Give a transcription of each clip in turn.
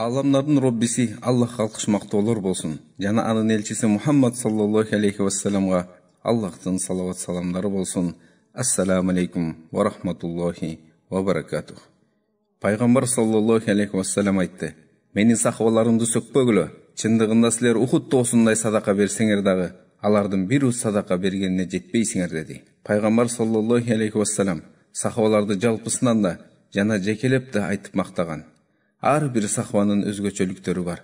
Alamların Rabbisi Allah kalkışmakta olur bolsun. Jana anın elçisi Muhammed sallallahu aleyhi ve sellem'ga Allah'tan salavat salamları bolsun. Assalamu aleykum ve rahmetullahi ve barakatuh. Peygamber sallallahu aleyhi ve sellem aytdı. Menin sahvalarımды sökpөгүлө. Чындыгында силер Ухуд тоосундай садака берсеңер дагы, алардын бир уз садака бергенине жетпейсиңер деди. Пайгамбар саллаллаху алейхи ва саллям сахваларды жалпысынан да жана жекелеп да айтып мактаган. Ар бир сахванын өзгөчөлүктөрү бар.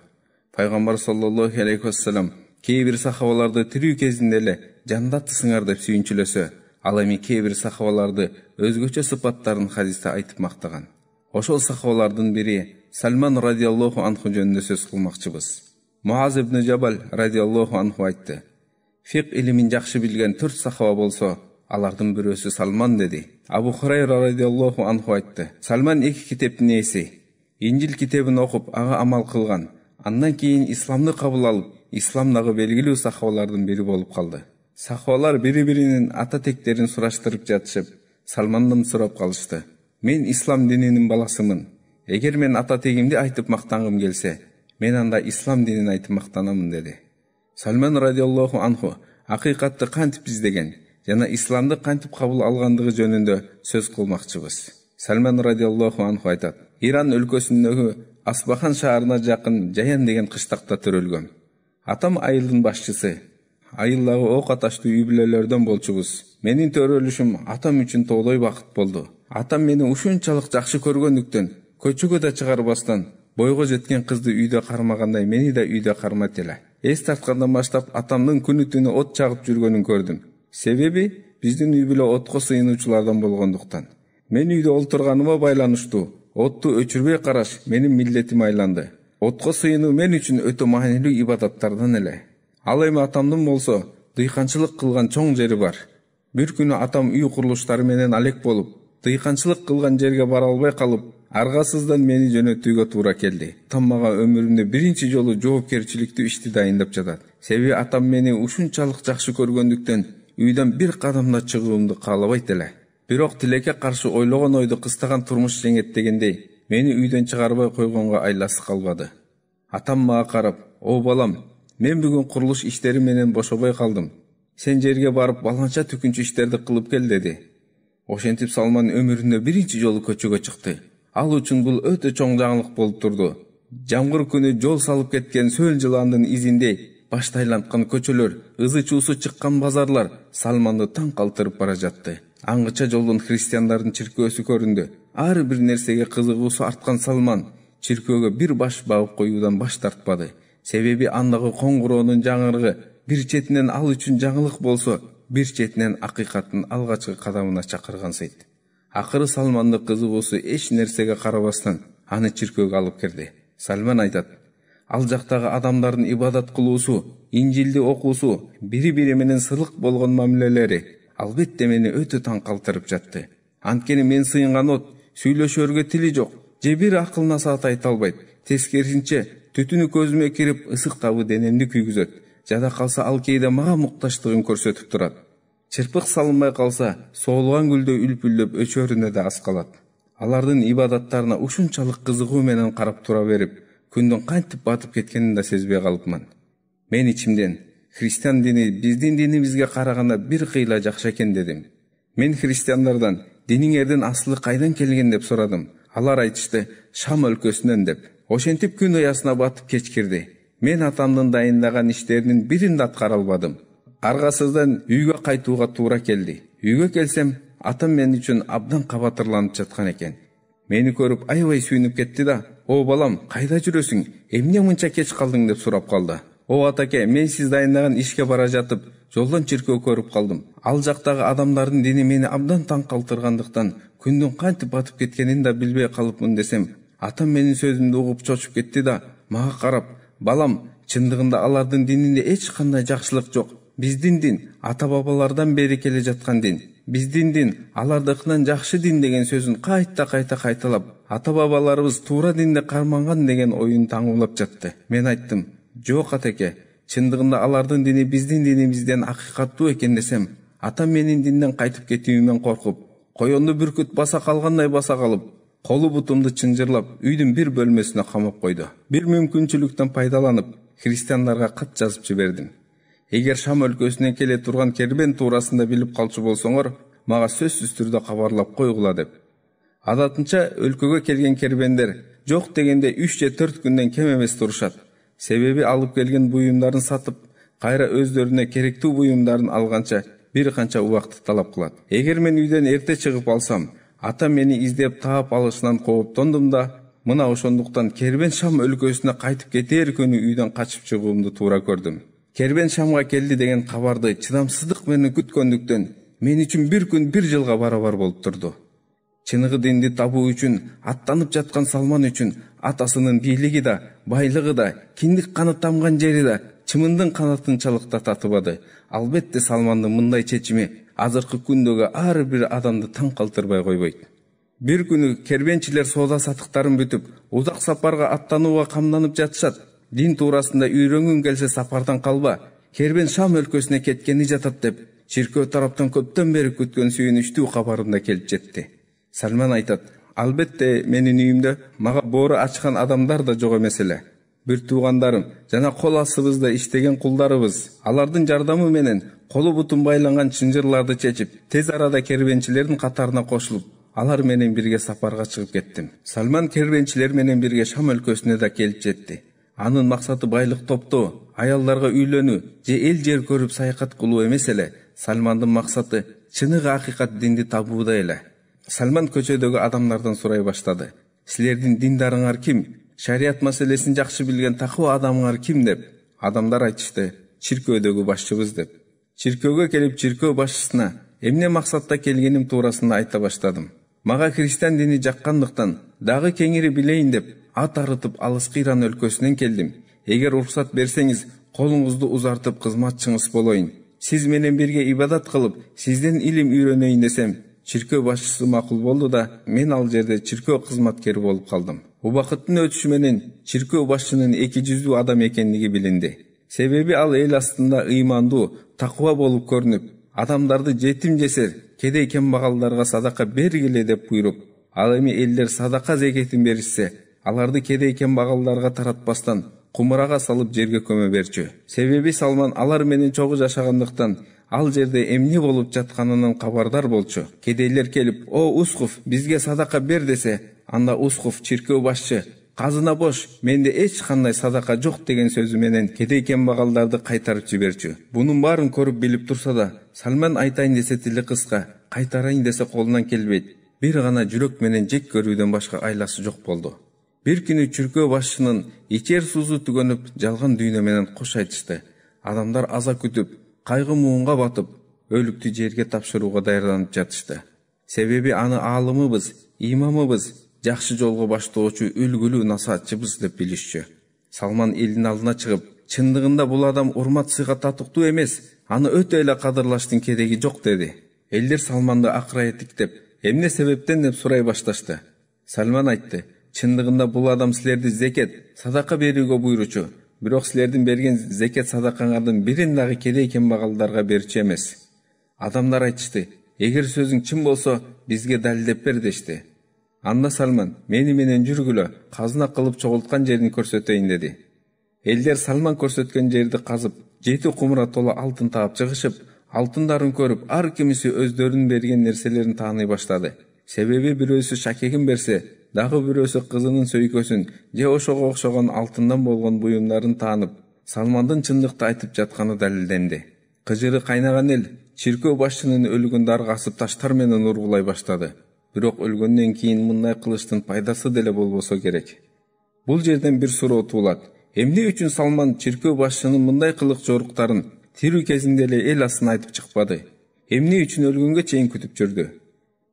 Пайгамбар саллаллаху алейхи ва саллям кээ бир сахваларды тирүү кезинде эле жандатысыңар деп сүйүнчүлөсө, ал эми кээ бир сахваларды өзгөчө сыпаттарын хадисте айтып мактаган. Ошол сахвалардын бири Salman radiyallahu anhu жөнүндө сөз кылмакчыбыз. Muaz ibn Jabal radiyallahu anhu айтты. Fiqh ilmin жакшы билген 4 сахаба болсо, алардын бирөөсү Salman деди. Abu Hurayra radiyallahu anhu айтты. Salman 2 китептин ээси. Инжил китебин окуп, ага амал кылган. Андан кийин исламды кабыл алып, исламдагы белгилүү сахабалардын бири болуп калды. Сахабалар бири-биринин ата тектерин сураштырып жатышып, Salmanдан сурап калышты. Мен ислам дининин баласымын. Эгер мен ата тегимди айтып мактангым келсе, мен анда ислам динин айтып мактанамын деди. Salman радиаллаху анху акыйкатты кантип издеген жана исламды кантип кабыл алгандыгы жөнүндө сөз кылмакчыбыз. Salman радиаллаху анху айтат: Иран өлкөсүндөгү Асбахан шаарына жакын Жаян деген кыштакта төрөлгөм. Атам айылдын башчысы. Айылдагы ок аташтуу үй бүлөлөрдөн болчубуз. Менин төрөлүшүм атам үчүн тоодой бакыт болду. Атам мени ушунчалык жакшы көргөндүктөн көчөгө да чыгарбастан, бойго жеткен кызды үйдө кармагандай мени да үйдө кармат эле. Эс тарткандан баштап атамдын күнү түнү от чагып жүргөнүн көрдүм. Себеби биздин үй бүлө отко сыйынуучулардан болгондуктан. Мен үйдө олтурганыма байланыштуу, отту өчүрбөй караш менин милдетиме айланды. Отко сыйынуу мен үчүн өтө маанилүү ибадаттардан эле. Ал эми атамдын болсо дыйканчылык кылган чоң жери бар. Бир күнү атам үй курулуштары менен алек болуп, дыйканчылык кылган жерге бара албай калып, аргасыздан мени жөнөтүүгө туура келди. Атам мага өмүрүндө биринчи жолу жоопкерчиликтүү ишти дайындап жатат. Себеби атам мени ушунчалык жакшы көргөндүктөн үйдөн бир кадамда чыгуумду каалабайт эле. Бирок тилекке каршы ойлогон ойду кыстаган турмуш жеңет дегендей, мени үйдөн чыгарбай койгонго айласы калбады. Атам мага карап: "О балам, мен бүгүн курулуш иштери менен бошобой калдым. Сен жерге барып баланча түкүнчү иштерди кылып кел" деди. Ошентип Salman өмүрүндө биринчи жолу көчөгө чыкты. Ал үчүн бул өтө чоң жаңылык болуп турду. Жамгыр күнү жол салып кеткен сөл жыландын изинде баш тайланткан көчөлөр, ызы чуусу чыккан базарлар Salmanды таң калтырып бара жатты. Аңгыча жолдон христиандардын чиркөөсү көрүндү. Ар бир нерсеге кызыгуусу арткан Salman чиркөөгө бир баш багып коюудан баш тартпады. Себеби андагы коңгуроонун жаңырыгы бир четинен ал үчүн жаңылык болсо, бир четинен акыйкаттын алгачкы кадамына чакыргансыйт. Акыры Salmanды кызыгуусу эч нерсеге карабастан аны чиркөөгө алып кирди. Salman айтат: "Ал жактагы адамдардын ибадат кылуусу, Инжилди окуусу, бири-бири менен сылык болгон мамилелери албетте мени өтө таң калтырып жатты. Анткени мен сыйынган от, сүйлөшөргө тили жок, же бир акыл насаат айта албайт. Тескерисинче, түтүнү көзүмө кирип, ысык табы денемди күйгүзөт. Жада калса ал кээде мага мукташтыгын көрсөтүп турат. Чырпык салынбай калса, соолган гүлдө үлпүлдөп өчөрүнө да аз калат. Алардын ибадаттарына ушунчалык кызыгуу менен карап тура берип, күндүн кантип батып кеткенин да сезбей калыпман. Мен ичимден христиан дини биздин динибизге караганда бир кыйла жакшы экен дедим. Мен христиандардан диниңердин аслы кайдан келген деп сурадым. Алар айтышты: Шам өлкөсүнөн деп. Ошентип күн ыясына батып кеч кирди. Мен атамдын дайындаган иштеринин бирин да аткара албадым. Аргасыздан үйгө кайтууга туура келди. Үйгө келсем, атам мен үчүн абдан кабатырланып жаткан экен. Мени көрүп аябай сүйүнүп кетти да: "О балам, кайда жүрөсүң? Эмне мынча кеч калдың?" деп сурап калды. "О атаке, мен сиз дайындаган ишке бара жатып, жолдон чиркөө көрүп калдым. Ал жактагы адамдардын дини мени абдан таң калтыргандыктан, күндүн кантип батып кеткенин да билбей калыпмын" десем, атам менин сөзүмдү угуп чочуп кетти да мага карап: "Балам, чындыгында алардын дининде эч кандай жакшылык жок. Биздин дин ата бабалардан бери келе жаткан дин. Биздин дин алардыкынан жакшы дин" деген сөзүн кайта кайталап, ата бабаларыбыз туура динди карманган деген оюн таңуулап жатты. Мен айттым: "Жок атаке, чындыгында алардын дини биздин динибизден акыйкаттуу экен" десем, атам менин динден кайтып кетүүмөн коркуп, коёнду бүркүт баса калгандай баса калып, колу бутумду чынжырлап үйдүн бир бөлмөсүнө камап койду. Бир мүмкүнчүлүктөн пайдаланып христиандарга кат жазып жибердим. Эгер Шам өлкөсүнөн келе турган кербен туурасында билип калчу болсоңор, мага сөзсүз түрдө кабарлап койгула деп. Адатынча өлкөгө келген кербендер жок дегенде 3 же 4 күндөн кем эмес турушат. Себеби алып келген буюмдарын сатып, кайра өздөрүнө керектүү буюмдарын алганча бир канча убакыт талап кылат. Эгер мен үйдөн эрте чыгып алсам, ата мени издеп таап алышынан кооптондум да, мына ошондуктан кербен Шам өлкөсүнө кайтып кетер күнү үйдөн качып чыгуумду туура көрдүм. Кербен Шамга келди деген кабарды чыдамсыздык менен күткөндүктөн мен үчүн бир күн бир жылга барабар болуп турду. Чыныгы динди табуу үчүн аттанып жаткан Салман үчүн атасынын бийлиги да, байлыгы да, киндик каны тамган жери да чымындын канатынчалык да татыбады. Албетте Салмандын мындай чечими азыркы күндөгү ар бир адамды таң калтырбай койбойт. Бир күнү кербенчилер соода сатыктарын бүтүп, узак сапарга аттанууга камданып жатышат. Дин туурасында үйрөнгүң келсе сапардан калба, кербен Шам өлкөсүнө кеткени жатат деп, чиркөө тараптан көптөн бери күткөн сүйүнүчтүү кабарым да келип жетти. Салман айтат: албетте менин үйүмдө мага боору ачкан адамдар да жок эмес эле. Бир туугандарым жана кол астыбызда иштеген кулдарыбыз, алардын жардамы менен колу бутун байланган чынжырларды чечип, тез арада кербенчилердин катарына кошулуп, алар менен бирге сапарга чыгып кеттим. Салман кербенчилер менен бирге Шам өлкөсүнө да келип жетти. Анын максаты байлык топтоо, аялдарга үйлөнүү же эл жер көрүп саякат кылуу эмес эле. Салмандын максаты чыныгы акыйкат динди табууда эле. Салман көчөдөгү адамдардан сурай баштады: силердин диндарыңар ким? Шарият маселесин жакшы билген такыба адамыңар ким деп. Адамдар айтышты: чиркөөдөгү башчыбыз деп. Чиркөөгө келип чиркөө башчысына эмне максатта келгеним туурасында айта баштадым. Мага христиан дини жаккандыктан дагы кеңири билейин деп ат арытып алыскы Иран өлкөсүнөн келдим. Эгер уруксат берсеңиз, колуңузду узартып кызматчыңыз болоюн. Сиз менен бирге ибадат кылып, сизден илим үйрөнөйүн десем, чиркөө башчысы макул болду да, мен ал жерде чиркөө кызматкери болуп калдым. Убакыттын өтүшү менен чиркөө башчынын эки жүздүү адам экендиги билинди. Себеби ал эл астында ыймандуу, такыба болуп көрүнүп, адамдарды жетим жесер, кедей кембагалдарга садака бергиле деп буйруп, ал эми элдер садака зекетин беришсе, аларды кедей кембагалдарга таратпастан кумурага салып жерге көмө берчү. Себеби Салман алар менен чогуу жашагандыктан ал жерде эмне болуп жатканынан кабардар болчу. Кедейлер келип: "О Ускуф, бизге садака бер" десе, анда Ускуф чиркөө башчы: "Казына бош, менде эч кандай садака жок" деген сөзү менен кедей кембагалдарды кайтарып жиберчү. Бунун баарын көрүп билип турса да, Салман айтайын десе тили кыска, кайтарайын десе колунан келбейт. Бир гана жүрөк менен жек көрүүдөн башка айласы жок болду. Бир күнү чиркөө башчынын ичер суусу түгөнүп, жалган дүйнө менен кош айтышты. Адамдар аза күтүп, кайгы муунга батып, өлүктү жерге тапшырууга даярданып жатышты. Себеби аны аалымыбыз, имамыбыз, жакшы жолго баштоочу үлгүлүү насаатчыбыз деп билишчү. Салман элдин алдына чыгып, чындыгында бул адам урмат сыйга татыктуу эмес, аны өтө эле кадырлаштын кереги жок деди. Элдер Салманды акыра этиктеп, эмне себептен деп сурай башташты. Салман айтты: чындыгында бул адам силерди зекет, садака берүүгө буйручу. Бирок силердин берген зекет садакаңардын бирин дагы кедей кембагалдарга берчү эмес. Адамдар айтышты: эгер сөзүң чын болсо, бизге далилдеп бер дешти. Анда Салман: мени менен жүргүлө, казына кылып чогулткан жерин көрсөтөйүн деди. Элдер Салман көрсөткөн жерди казып, 7 кумура толо алтын таап чыгышып, алтындарын көрүп, ар кимиси өздөрүнүн берген нерселерин тааный баштады. Себеби бирөөсү шакегин берсе, дагы бирөөсү кызынын сөйкөсүн же ошого окшогон алтындан болгон буюмдарын таанып, Салмандын чындыкты айтып жатканы далилденди. Кыжыры кайнаган эл чиркөө башчынын өлүгүн даргасып таштар менен ургулай баштады. Бирок өлгөндөн кийин мындай кылыштын пайдасы деле болбосо керек. Бул жерден бир суроо туулат: эмне үчүн Салман чиркөө башчынын мындай кылык жоруктарын тирүү кезинде эле эл астына айтып чыкпады? Эмне үчүн өлгөнгө чейин күтүп жүрдү?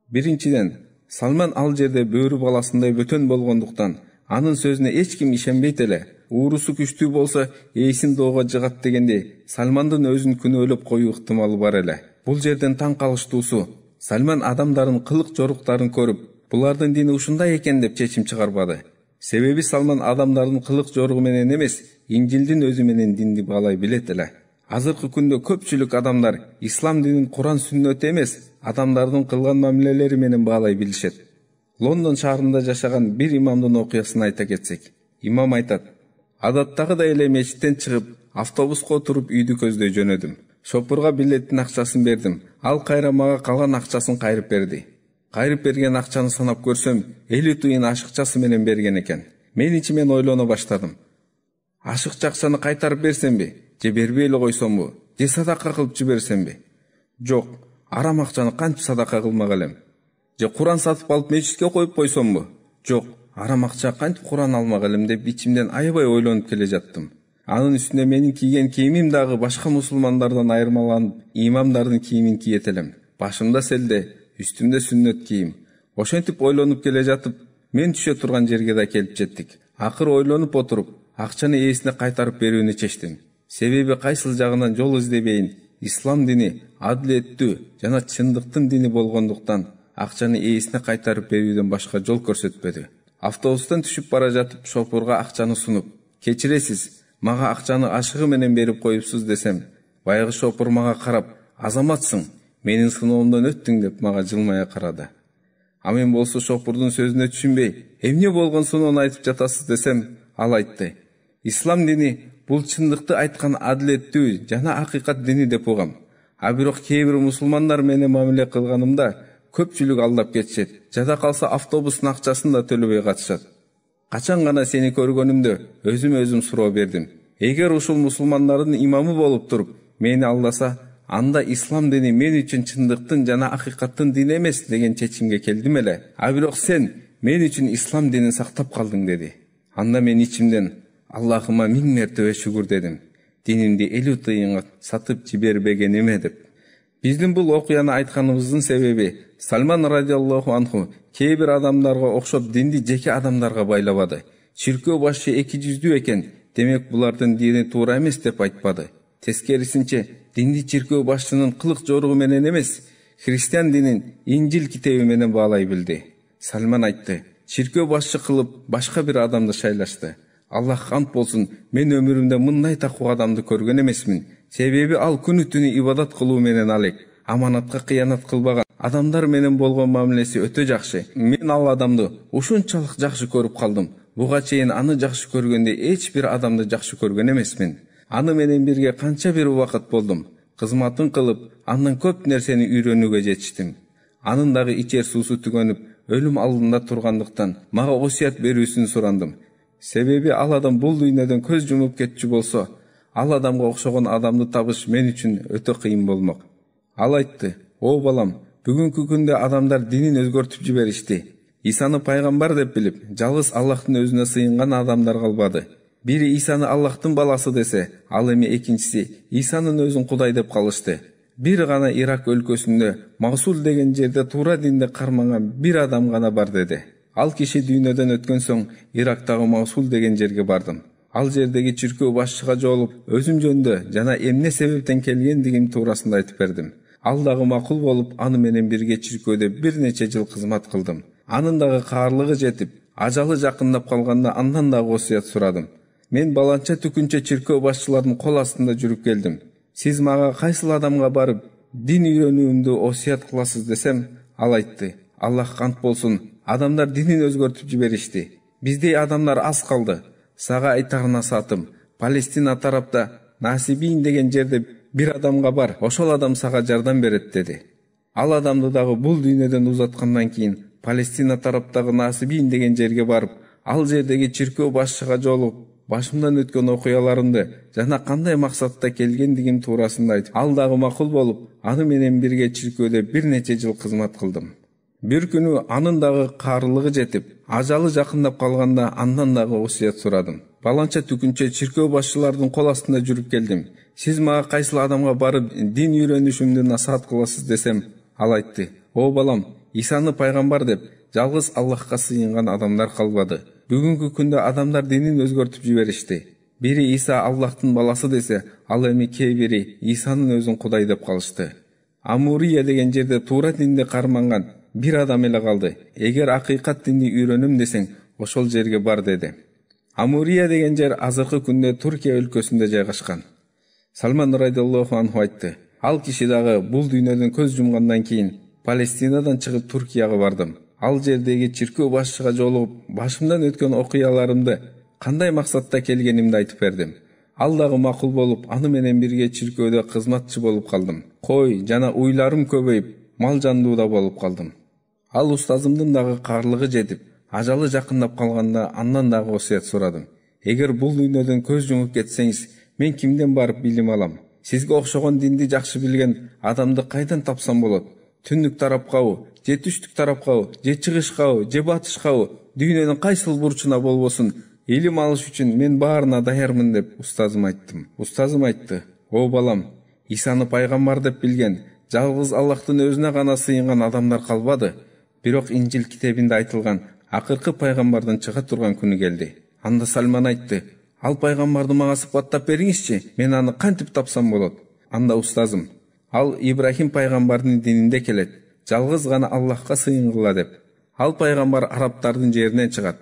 Биринчиден, Салман ал жерде бөөрү баласындай бөтөн болгондуктан анын сөзүнө эч ким ишенбейт эле. Уурусу күчтүү болсо ээсин доого жыгат дегендей, Салмандын өзүн күнөөлөп коюу ыктымалы бар эле. Бул жерден таң калыштуусу, Салман адамдардын кылык жоруктарын көрүп, булардын дини ушундай экен деп чечим чыгарбады. Себеби Салман адамдардын кылык жоругу менен эмес, Инжилдин өзү менен динди баалай билет эле. Азыркы күндө көпчүлүк адамдар ислам динин Куран сүннөт эмес, адамдардын кылган мамилелери менен баалай билишет. Лондон шаарында жашаган бир имамдын окуясын айта кетсек, имам айтат: адаттагыдай эле мечиттен чыгып, автобуска отуруп үйдү көздөй жөнөдүм. Шопурга билеттин акчасын бердим. Ал кайра мага калган акчасын кайрып берди. Кайрып берген акчаны санап көрсөм, 50 тыйын ашыкчасы менен берген экен. Мен ичимен ойлоно баштадым. Ашыкча акчаны кайтарып берсемби, же бербей эле койсомбу, же садака кылып жиберсемби? Жок, арам акчаны кантип садака кылмак элем? Же Куран сатып алып мечитке коюп койсомбу? Жок, арам акча кантип Куран алмак элем деп ичимден аябай ойлонуп келе жаттым. Анын үстүнө менин кийген кийимим дагы башка мусулмандардан айырмаланып, имамдардын кийимин кийет элем. Башымда селде, үстүмдө сүннөт кийим. Ошентип ойлонуп келе жатып, мен түшө турган жерге да келип жеттик. Акыры ойлонуп отуруп, акчаны ээсине кайтарып берүүнү чечтим. Себеби кайсыл жагынан жол издебейин, ислам дини адилеттүү жана чындыктын дини болгондуктан акчаны ээсине кайтарып берүүдөн башка жол көрсөтпөдү. Автобустан түшүп бара жатып шопурга акчаны сунуп, кечиресиз, мага акчаны ашыгы менен берип коюпсуз десем, баягы шопур мага карап, азаматсың, менин сыноомдон өттүң деп мага жылмая карады. А мен болсо шопурдун сөзүнө түшүнбөй, эмне болгон сыноону айтып жатасыз десем, ал айтты: ислам дини бул чындыкты айткан адилеттүү жана акыйкат дини деп угам. А бирок кээ бир мусулмандар менен мамиле кылганымда көпчүлүк алдап кетишет. Жада калса автобустун акчасын да төлөбөй катышат. Качан гана сени көргөнүмдө өзүм суроо бердим. Эгер ушул мусулмандардын имамы болуп туруп мени алдаса, анда ислам дини мен үчүн чындыктын жана акыйкаттын дини эмес деген чечимге келдим эле. А бирок сен мен үчүн ислам динин сактап калдың деди. Анда мен ичимден Аллахыма 1000 мертебе шүгүр дедим. Динимди 50 тыйынга сатып жибербегениме деп. Биздин бул окуяны айтканыбыздын себеби Сальман радиаллаху анху кээ бир адамдарга окшоп динди жеке адамдарга байлабады. Чиркөө башчы эки жүздүү экен, демек булардын дини туура эмес деп айтпады. Тескерисинче, динди чиркөө башчынын кылык жоругу менен эмес, христиан динин Инжил китеби менен баалай билди. Сальман айтты: чиркөө башчы кылып башка бир адамды шайлашты. Аллах хамд болсун, мен өмүрүмдө мындай такуу адамды көргөн эмесмин. Себеби ал күнү түнү ибадат кылуу менен алек, аманатка кыянат кылбаган, адамдар менен болгон мамилеси өтө жакшы. Мен ал адамды ушунчалык жакшы көрүп калдым. Буга чейин аны жакшы көргөндө эч бир адамды жакшы көргөн эмесмин. Аны менен бирге канча бир убакыт болдум. Кызматын кылып, андан көп нерсени үйрөнүүгө жетиштим. Анын дагы ичер суусу түгөнүп, өлүм алдында тургандыктан мага осуят берүүсүн сурандым. Себеби ал адам бул дүйнөдөн көз жумуп кетчү болсо, ал адамга окшогон адамды табыш мен үчүн өтө кыйын болмок. Ал айтты: о балам, бүгүнкү күндө адамдар динин өзгөртүп жиберишти. Исаны пайгамбар деп билип, жалгыз Аллахтын өзүнө сыйынган адамдар калбады. Бири Исаны Аллахтын баласы десе, ал эми экинчиси Исанын өзүн Кудай деп калышты. Бир гана Ирак өлкөсүндө Мавсул деген жерде туура динди карманган бир адам гана бар деди. Ал киши дүйнөдөн өткөн соң Ирактагы Мавсул деген жерге бардым. Ал жердеги чиркөө башчыга жолуп, өзүм жөнүндө жана эмне себептен келгендигим туурасында айтып бердим. Ал дагы макул болуп, аны менен бирге чиркөөдө бир нече жыл кызмат кылдым. Анын дагы каарлыгы жетип, ажалы жакындап калганда андан дагы осуят сурадым. Мен баланча түкүнчө чиркөө башчыларынын кол астында жүрүп келдим. Сиз мага кайсыл адамга барып дин үйрөнүүмдү осуят кыласыз десем, ал айтты: Аллах хамд болсун, адамдар динин өзгөртүп жиберишти. Биздей адамдар аз калды. Сага айтар насаатым, Палестина тарапта Насибин деген жерде бир адамга бар, ошол адам сага жардам берет деди. Ал адамды дагы бул дүйнөдөн узаткандан кийин Палестина тараптагы Насибин деген жерге барып, ал жердеги чиркөө башчыга жолугуп, башымдан өткөн окуяларымды жана кандай максатта келгендигим туурасында айтып, ал дагы макул болуп, аны менен бирге чиркөөдө бир нече жыл кызмат кылдым. Бир күнү анын дагы каарлыгы жетип, ажалы жакындап калганда андан дагы осуят сурадым. Баланча түкүнчө чиркөө башчылардын кол астында жүрүп келдим. Сиз мага кайсыл адамга барып дин үйрөнүшүмдү насаат кыласыз десем, ал айтты: о балам, Исаны пайгамбар деп жалгыз Аллахка сыйынган адамдар калбады. Бүгүнкү күндө адамдар динин өзгөртүп жиберишти. Бири Иса Аллахтын баласы десе, ал эми кээ бири Исанын өзүн Кудай деп калышты. Амурия деген жерде туура динди карманган бир адам эле калды. Эгер акыйкат динди үйрөнөм десең, ошол жерге бар деди. Амурия деген жер азыркы күндө Туркия өлкөсүндө жайгашкан. Сальман радиаллаху анху айтты: ал киши дагы бул дүйнөдөн көз жумгандан кийин Палестинадан чыгып Туркияга бардым. ал жердеги чиркөө башчыга жолугуп башымдан өткөн окуяларымды, кандай максатта келгенимди айтып бердим. Ал дагы макул болуп, аны менен бирге чиркөөдө кызматчы болуп калдым. Кой жана уйларым көбөйүп, мал жандуу болуп калдым. Ал устазымдын дагы карлыгы жетип, ажалы жакындап калганда андан дагы осуят сурадым. Эгер бул дүйнөдөн көз жумуп кетсеңиз, мен кимден барып билим алам? Сизге окшогон динди жакшы билген адамды кайдан тапсам болот? Түндүк тарапкабы, же түштүк тарапкабы, же чыгышкабы, же батышкабы, дүйнөнүн кайсыл бурчуна болбосун, илим алыш үчүн мен баарына даярмын деп устазым айттым. Устазым айтты: "О балам, Исаны пайгамбар деп билген, жалгыз Аллахтын өзүнө гана сыйынган адамдар калбады. Бирок Инжил китебинде айтылган акыркы пайгамбардан чыга турган күнү келди." Анда Сальман айтты: "Ал пайгамбарды мага сыпаттап бериңизчи, мен аны кантип тапсам болот?" Анда устазым: "Ал Ибрахим пайгамбардын дининде келет, жалгыз гана Аллахка сыйынгыла" деп. Ал пайгамбар арабтардын жеринен чыгат.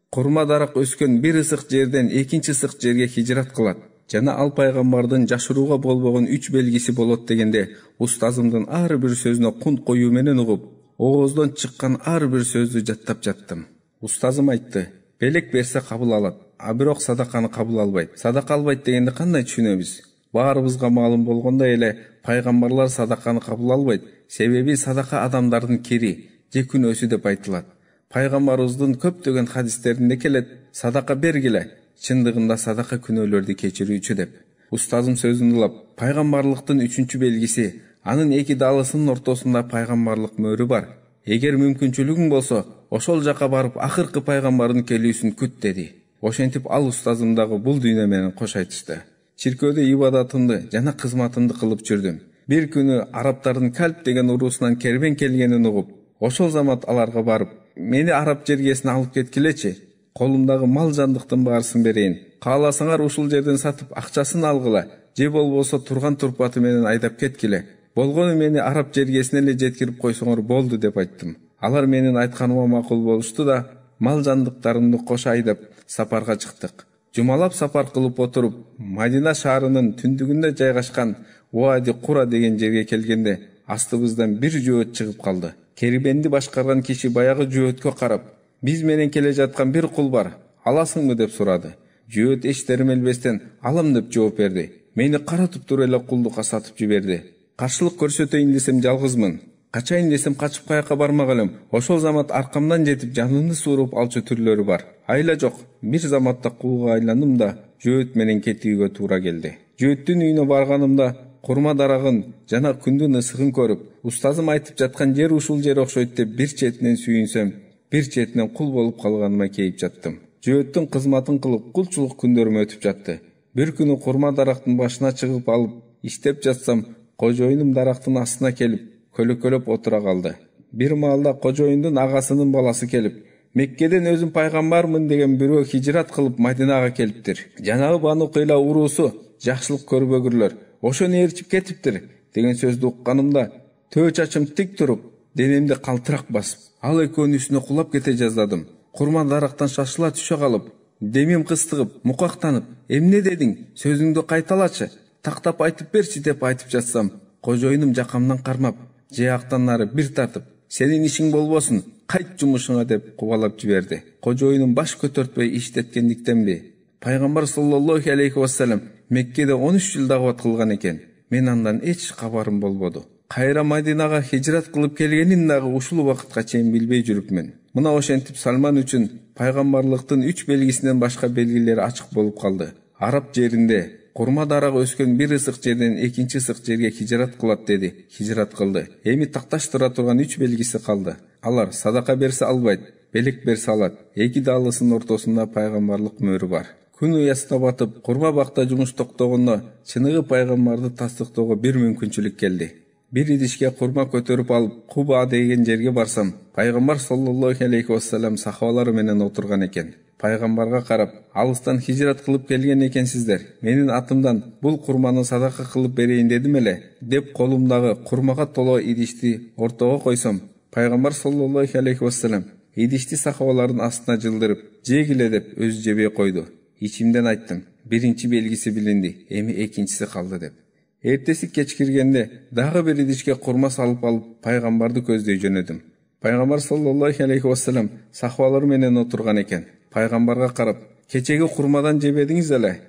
Курма дарак өскөн бир ысык жерден экинчи ысык жерге хижрат кылат. Жана ал пайгамбардын жашырууга болбогон 3 белгиси болот дегенде, устазымдын ар бир сөзүнө кунт коюу менен угуп, ооздон чыккан ар бир сөздү жаттап жаттым. Устазым айтты: "Белек берсе кабыл алат, а бирок садаканы кабыл албайт. Садака албайт дегенди кандай түшүнөбүз? Баарыбызга маалым болгондой эле, пайгамбарлар садаканы кабыл албайт, себеби садака адамдардын кири же күнөөсү деп айтылат. Пайгамбарыбыздын көптөгөн хадистеринде келет: садака бергиле, чындыгында садака күнөөлөрдү кечирүүчү деп." Устазым сөзүн улап: "Пайгамбарлыктын 3-чү белгиси, анын эки даалысынын ортосунда пайгамбарлык мөрү бар. Эгер мүмкүнчүлүгүң болсо, ошол жака барып акыркы пайгамбардын келүүсүн күт" деди. Ошентип ал устазым дагы бул дүйнө менен кош айтышты. Чиркөөдө ибадатымды жана кызматымды кылып жүрдүм. Бир күнү арабтардын Калп деген уруусунан кербен келгенин угуп, ошол замат аларга барып: "Мени араб жергесине алып кеткилечи. Колумдагы мал жандыктын баарысын берейин. Кааласаңар ушул жерден сатып акчасын алгыла, же болбосо турган турпаты менен айдап кеткиле. Болгону мени араб жергесине эле жеткирип койсоңор болду" деп айттым. Алар менин айтканыма макул болушту да, мал жандыктарымды кошо айдап сапарга чыктык. Жумалап сапар кылып отуруп, Мадина шаарынын түндүгүндө жайгашкан Уади Кура деген жерге келгенде, астыбыздан бир жөөт чыгып калды. Кербенди башкарган киши баягы жөөткө карап: "Биз менен келе жаткан бир кул бар, аласыңбы?" деп сурады. Жөөт эч термелбестен "Алам" деп жооп берди. Мени каратып туруп эле кулдукка сатып жиберди. Каршылык көрсөтөйүн десем жалгызмын. Качайын десем качып каяка бармак элем. Ошол замат аркамдан жетип жанымды сууруп алчу түрлөрү бар. Айла жок, бир заматта кулга айландым да жөөт менен кетүүгө туура келди. Жөөттүн үйүнө барганымда курма дарагын жана күндүн ысыгын көрүп, устазым айтып жаткан жер ушул жер окшойт деп бир четинен сүйүнсөм, бир четинен кул болуп калганыма кейип жаттым. Жөөттүн кызматын кылып кулчулук күндөрүм өтүп жатты. Бир күнү курма дарактын башына чыгып алып иштеп жатсам, кожоюнум дарактын астына келип, көлөкөлөп отура калды. Бир маалда кожоюндун агасынын баласы келип: "Меккеден өзүм пайгамбармын деген бирөө хижрат кылып Мадинага келиптир. Жанагы Бану Кыйла уруусу жакшылык көрбөгүрлөр, ошону ээрчип кетиптир" деген сөздү укканымда, төө чачым тик туруп, денемди калтырак басып, ал экөөнүн үстүнө кулап кете жаздадым. Курма дарактан шашыла түшө калып, демим кыстыгып, мукактанып: "Эмне дедиң? Сөзүңдү кайталачы, тактап айтып берчи" деп айтып жатсам, кожоюнум жакамдан кармап, жыяктан нары бир тартып: "Сенин ишиң болбосун, кайт жумушуңа" деп кубалап жиберди. Кожоюнум баш көтөртпөй иштеткендиктенби? Пайгамбар саллаллаху алейхи вассалам Меккеде 13 жыл дават кылган экен. Мен андан эч кабарым болбоду. Кайра Мадинага хижрат кылып келгенин дагы ушул убакытка чейин билбей жүрүпмүн. Мына ошентип Сальман үчүн пайгамбарлыктын 3 белгисинен башка белгилери ачык болуп калды. Араб жеринде курма дарак өскөн бир ысык жерден экинчи ысык жерге хижрат кылат деди. Хижрат кылды. Эми такташ тура турган 3 белгиси калды. Алар: садака берсе албайт, белек берсе алат. Эки даалысынын ортосунда пайгамбарлык мөрү бар. Күн уясына батып, курма бакта жумуш токтогондо, чыныгы пайгамбарды тастыктоого бир мүмкүнчүлүк келди. Бир идишке курма көтөрүп алып, Куба деген жерге барсам, пайгамбар саллаллаху алейхи вассалам сахабалары менен отурган экен. Пайгамбарга карап: "Алыстан хижрат кылып келген экенсиздер. Менин атымдан бул курманы садака кылып берейин дедим эле" деп колумдагы курмага толо идишти ортого койсом, пайгамбар саллаллаху алейхи вассалам идишти сахабалардын астына жылдырып, "Жегиле" деп өзү жебей койду. Ичимден айттым: "Биринчи белгиси билинди, эми экинчиси калды" деп. Эртеси кеч киргенде дагы бир идишке курма салып алып пайгамбарды көздөй жөнөдүм. Пайгамбар саллаллаху алейхи вассалам сахабалар менен отурган экен. Пайгамбарга карап, кечеги курмадан жебедиңиз эле.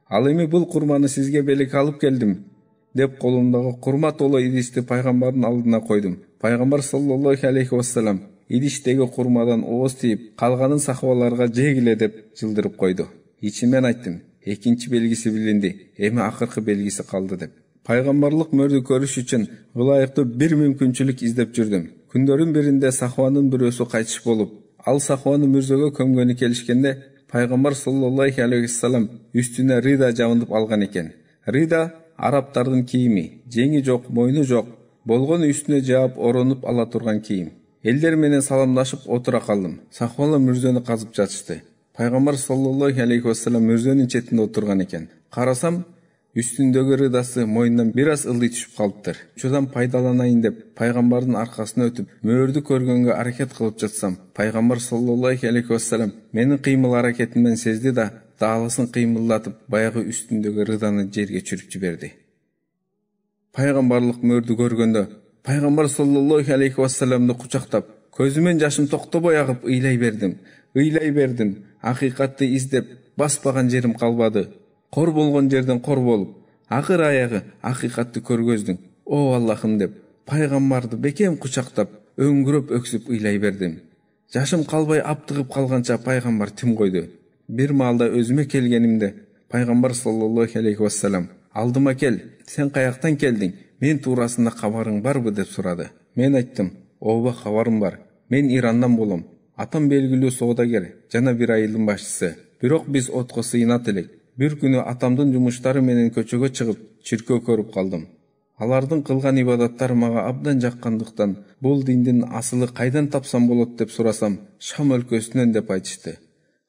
Ал эми бул курманы сизге белек алып келдим, деп колумдагы курма толо идишти пайгамбардын алдына койдум. Пайгамбар саллаллаху алейхи вассалам идиштеги курмадан ооз тийип, калганын сахабаларга жегиле деп жылдырып койду. Ичимен айттым, экинчи белгиси билинди, эми акыркы белгиси калды деп. Пайгамбарлык мөрдү көрүш үчүн ылайыктуу бир мүмкүнчүлүк издеп жүрдүм. Күндөрдүн биринде сахабанын бирөөсү кайтыш болуп, ал сахабаны мүрзөгө көмгөнү келишкенде, Пайгамбар саллаллаху алейхи вассалам үстүнө рида жабындып алган экен. Рида арабтардын кийими, жеңи жок, мойну жок, болгону үстүнө жаап оронуп ала турган кийим. Элдер менен саламдашып отура калдым. Сахабалар мүрзөнү казып жатышты. Пайгамбар саллаллаху алейхи вассалам мүрзөнүн четинде отурган экен. Карасам, үстүндөгү ридасы мойнунан бир аз ылдый түшүп калыптыр. Учудан пайдаланайын деп пайгамбардын аркасына өтүп, мөөрдү көргөнгө аракет кылып жатсам, пайгамбар саллаллаху алейхи вассалам менин кыймыл аракетимден сезди да, даалысын кыймылдатып, баягы үстүндөгү риданы жерге чүрүп жиберди. Пайгамбарлык мөөрдү көргөндө, пайгамбар саллаллаху алейхи вассаламды кучактап, көзүмөн жашым токтобой агып ыйлай бердим. Акыйкатты издеп, баспаган жерим калбады. Кор болгон жерден кор болуп, акыр аягы акыйкатты көргөздүң. О Аллахым деп, пайгамбарды бекем кучактап, өңгүрөп өксүп ыйлай бердим. Жашым калбай аптыгып калганча пайгамбар тим койду. Бир маалда өзүмө келгенимде, пайгамбар саллаллаху алейхи вассалам, алдыма кел, сен каяктан келдиң, мен туурасында кабарың барбы деп сурады. Мен айттым, ооба кабарым бар, мен Ирандан болом. Атам белгилүү соодагер жана бир айылдын башчысы. Бирок биз отко сыйынат элек. Бир күнү атамдын жумуштары менен көчөгө чыгып, чиркөө көрүп калдым. Алардын кылган ибадаттары мага абдан жаккандыктан, бул диндин асылы кайдан тапсам болот деп сурасам, Шам өлкөсүнөн деп айтышты.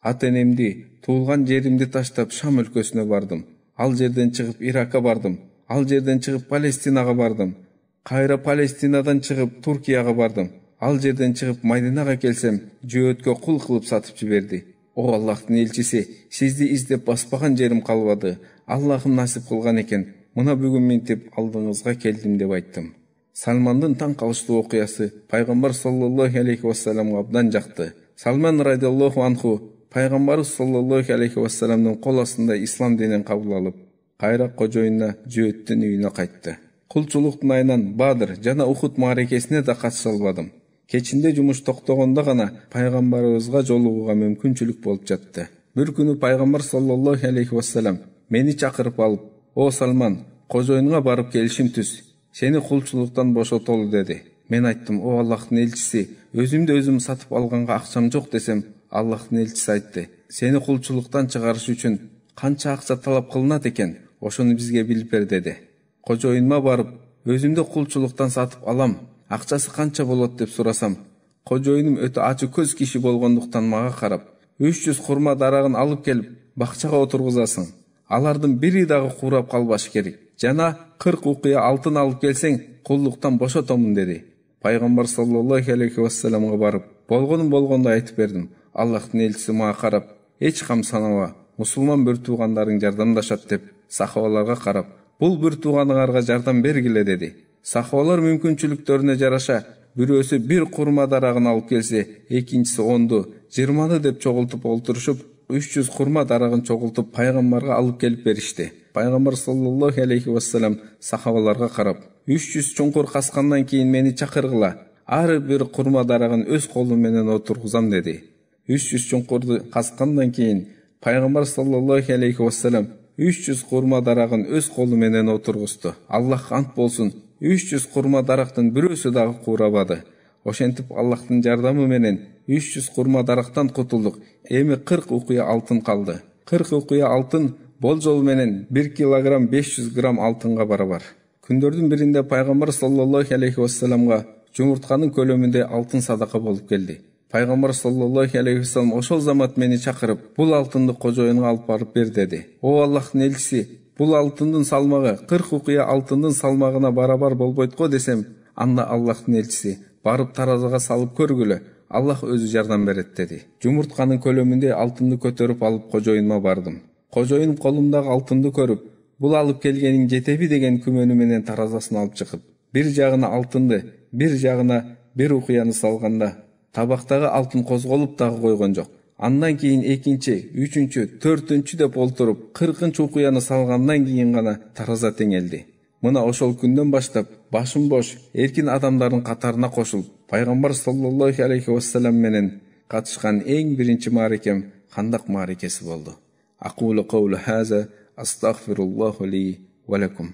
Ата-энемди, туулган жеримди таштап Шам өлкөсүнө бардым. Ал жерден чыгып Иракка бардым. Ал жерден чыгып Палестинага бардым. Кайра Палестинадан чыгып Туркияга бардым. Ал жерден чыгып Майдинага келсем, жөөткө кул кылып сатып жиберди. О Аллахтын элчиси, сизди издеп баспаган жерим калбады. Аллахым насип кылган экен. Мына бүгүн минтип алдыңызга келдим деп айттым. Салмандын таң калыштуу окуясы пайгамбар саллаллаху алейхи вассаламга абдан жакты. Салман радиаллаху анху пайгамбарыбыз саллаллаху алейхи вассаламдын кол астында ислам динин кабыл алып, кайра кожоюна жөөттүн үйүнө кайтты. Кулчулуктун айынан Бадыр жана Ухуд мааракесине да катыша албадым. Кечинде жумуш токтогондо гана пайгамбарыбызга жолугууга мүмкүнчүлүк болуп жатты. Бир күнү пайгамбар саллаллаху алейхи вассалам мени чакырып алып, "О Салман, кожоюнга барып келишим түз. Сени кулчулуктан бошотолу" деди. Мен айттым, "О Аллахтын элчиси, өзүмдү өзүм сатып алганга акчам жок" десем, Аллахтын элчиси айтты, "Сени кулчулуктан чыгарыш үчүн канча акча талап кылынат экен, ошону бизге билип бер" деди. Кожоюнума барып, "Өзүмдү кулчулуктан сатып алам, акчасы канча болот" деп сурасам, кожоюнум өтө ачы көз киши болгондуктан мага карап, 300 хурма дарагын алып келип, бакчага отургузасың. Алардын бири дагы курап калбаш керек. Жана 40 укуя алтын алып келсең, кулдуктан бошотомун деди. Пайгамбар саллаллаху алейхи вассаламга барып, болгонун болгондой айтып бердим. Аллахтын элчиси мага карап, "Эч кам санаба, мусулман бир туугандарың жардамдашат" деп сахабаларга карап, "Бул бир тууганыңарга жардам бергиле" деди. Сахабалар мүмкүнчүлүктөрүнө жараша, бирөөсү бир курма дарагын алып келсе, экинчиси 10ду, 20ны деп чогултуп олтурушуп, 300 хурма дарагын чогултуп пайгамбарга алып келип беришти. Пайгамбар саллаллаху алейхи вассалам сахабаларга карап, 300 чуңкур каскандан кийин мени чакыргыла, ар бир курма дарагын өз колум менен отургузам деди. 300 чуңкурду каскандан кийин пайгамбар саллаллаху алейхи вассалам 300 хурма дарагын өз колу менен отургузду. Аллахка ант болсун, 300 хурма дарактын бирөөсү дагы куурабады. Ошентип Аллахтын жардамы менен 300 хурма дарактан кутулдук. Эми 40 укуя алтын калды. 40 укуя алтын болжол менен 1 килограмм 500 грамм алтынга барабар. Күндөрдүн биринде пайгамбар саллаллаху алейхи вассаламга жумуртканын көлөмүндө алтын садака болуп келди. Пайгамбар саллаллаху алейхи вассалам ошол замат мени чакырып, "Бул алтынды кожоюнга алып барып бер" деди. О Аллахтын элчиси, бул алтындын салмагы 40 укуя алтындын салмагына барабар болбойт го десем, анда Аллахтын элчиси, "Барып таразага салып көргүлө, Аллах өзү жардам берет" деди. Жумуртканын көлөмүндө алтынды көтөрүп алып кожоюнума бардым. Кожоюнум колумдагы алтынды көрүп, "Бул алып келгениң жетеби" деген күмөнү менен таразасын алып чыгып, бир жагына алтынды, бир жагына bir окуяны салганда табактагы алтын козголуп дагы койгон жок. Андан кийин экинчи, үчүнчү, төртүнчү деп олтуруп 40-чы окуяны салгандан кийин гана тараза теңелди. Мына ошол күндөн баштап башым бош, эркин адамдардын катарына кошулуп, пайгамбар саллаллаху алейхи вассалам менен катышкан эң биринчи мааракем Хандак мааракеси болду. Aqulu qawlu haza, astaghfirullahu li wa lakum.